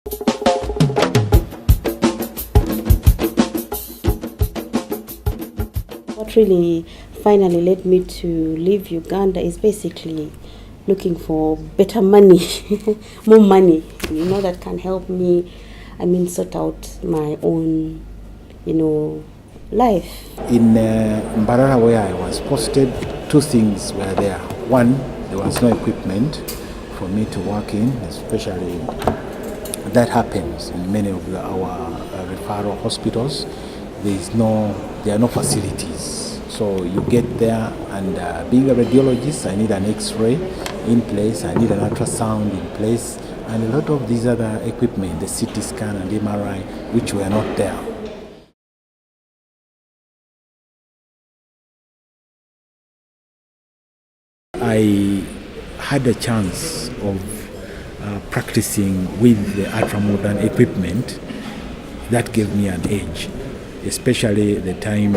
What really finally led me to leave Uganda is basically looking for better money, more money, that can help me, sort out my own, life. In Mbarara, where I was posted, two things were there. One, there was no equipment for me to work in, especially that happens in many of our referral hospitals. There are no facilities. So you get there, and being a radiologist, I need an X-ray in place, I need an ultrasound in place, and a lot of these other equipment, the CT scan and MRI, which were not there. I had a chance of practicing with the ultra-modern equipment. That gave me an edge, especially the time.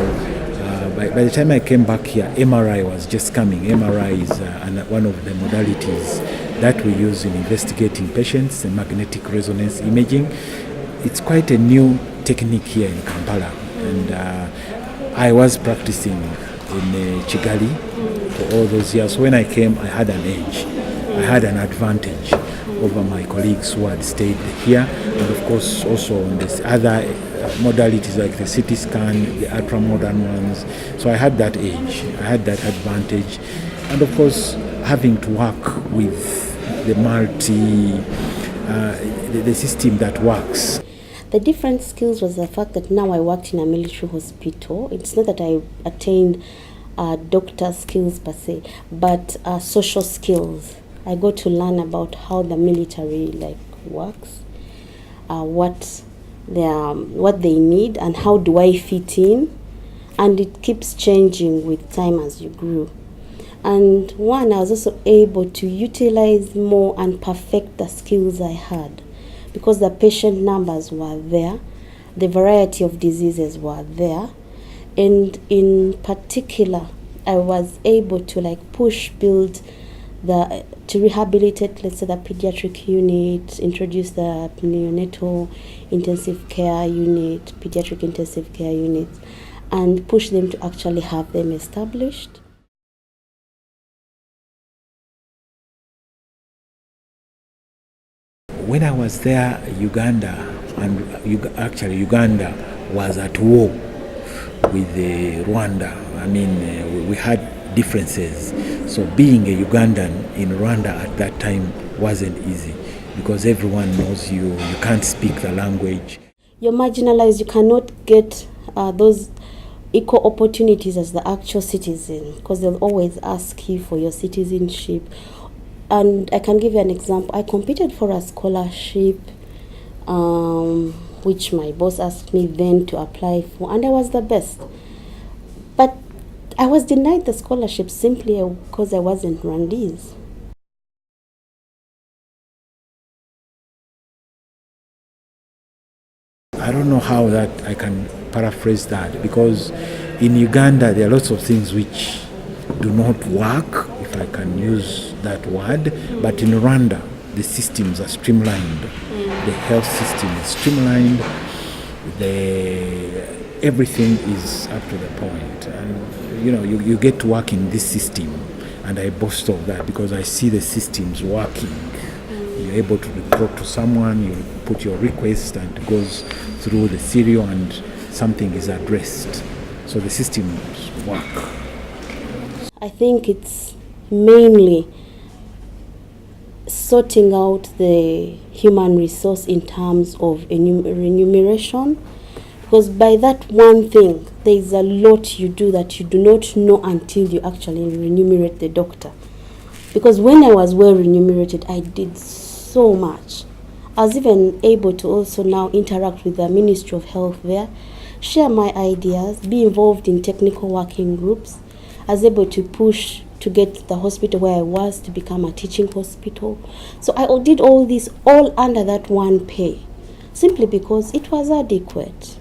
By the time I came back here, MRI was just coming. MRI is one of the modalities that we use in investigating patients and magnetic resonance imaging. It's quite a new technique here in Kampala, and I was practicing in Kigali for all those years. When I came, I had an edge. I had an advantage over my colleagues who had stayed here, and of course also on this other modalities like the CT scan, the ultra-modern ones. So I had that edge, I had that advantage, and of course having to work with the the system that works. The different skills was the fact that now I worked in a military hospital. It's not that I attained doctor skills per se, but social skills. I got to learn about how the military works, what they need, and how do I fit in, and it keeps changing with time as you grew. And I was also able to utilize more and perfect the skills I had, because the patient numbers were there, the variety of diseases were there, and in particular, I was able to to rehabilitate, let's say, the pediatric unit, introduce the neonatal intensive care unit, pediatric intensive care units, and push them to actually have them established. When I was there, Uganda was at war with Rwanda. We had differences. So being a Ugandan in Rwanda at that time wasn't easy, because everyone knows you can't speak the language. You're marginalized, you cannot get those equal opportunities as the actual citizen, because they'll always ask you for your citizenship. And I can give you an example. I competed for a scholarship, which my boss asked me then to apply for, and I was the best. But I was denied the scholarship simply because I wasn't Rwandese. I don't know how that I can paraphrase that, because in Uganda there are lots of things which do not work, if I can use that word, but in Rwanda the systems are streamlined. The health system is streamlined. Everything is up to the point, and you get to work in this system, and I boast of that because I see the systems working. You're able to report to someone, you put your request, and it goes through the serial, and something is addressed. So the systems work. I think it's mainly sorting out the human resource in terms of remuneration, because by that one thing, there is a lot you do that you do not know until you actually remunerate the doctor. Because when I was well remunerated, I did so much. I was even able to also now interact with the Ministry of Health there, share my ideas, be involved in technical working groups. I was able to push to get the hospital where I was to become a teaching hospital. So I did all this all under that one pay, simply because it was adequate.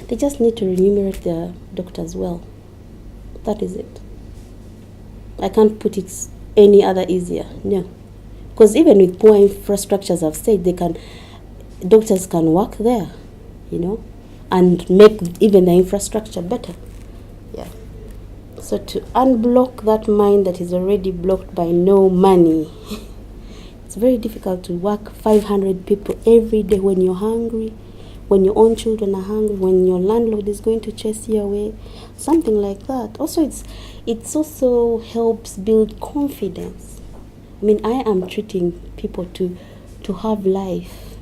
They just need to remunerate their doctors well. That is it. I can't put it any other easier. No. Because even with poor infrastructures, I've said doctors can work there, and make even the infrastructure better. Yeah. So to unblock that mind that is already blocked by no money, it's very difficult to work 500 people every day when you're hungry, when your own children are hungry, when your landlord is going to chase you away, something like that. Also, it's also helps build confidence. I mean, I am treating people to have life,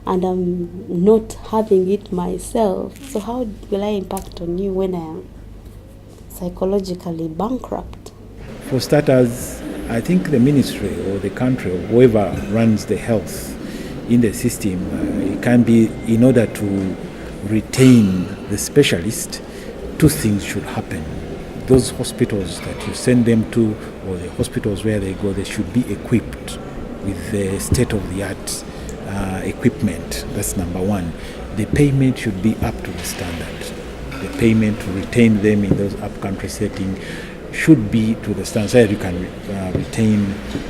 and I'm not having it myself. So how will I impact on you when I am psychologically bankrupt? For starters, I think the ministry or the country or whoever runs the health in the system, it can be, in order to retain the specialist, two things should happen. Those hospitals that you send them to, or the hospitals where they go, they should be equipped with the state-of-the-art equipment. That's number one. The payment should be up to the standard. The payment to retain them in those up-country settings should be to the standard, so you can retain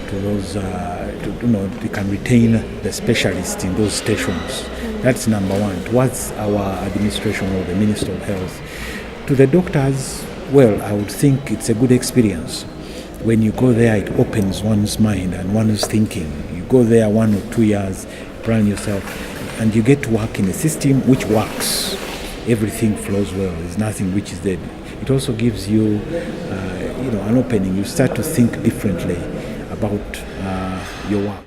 to those, you can retain the specialists in those stations. That's number one. Towards our administration or the Minister of Health, to the doctors, well, I would think it's a good experience. When you go there, it opens one's mind and one's thinking. You go there 1 or 2 years, plan yourself, and you get to work in a system which works. Everything flows well. There's nothing which is dead. It also gives you, an opening. You start to think differently about your work.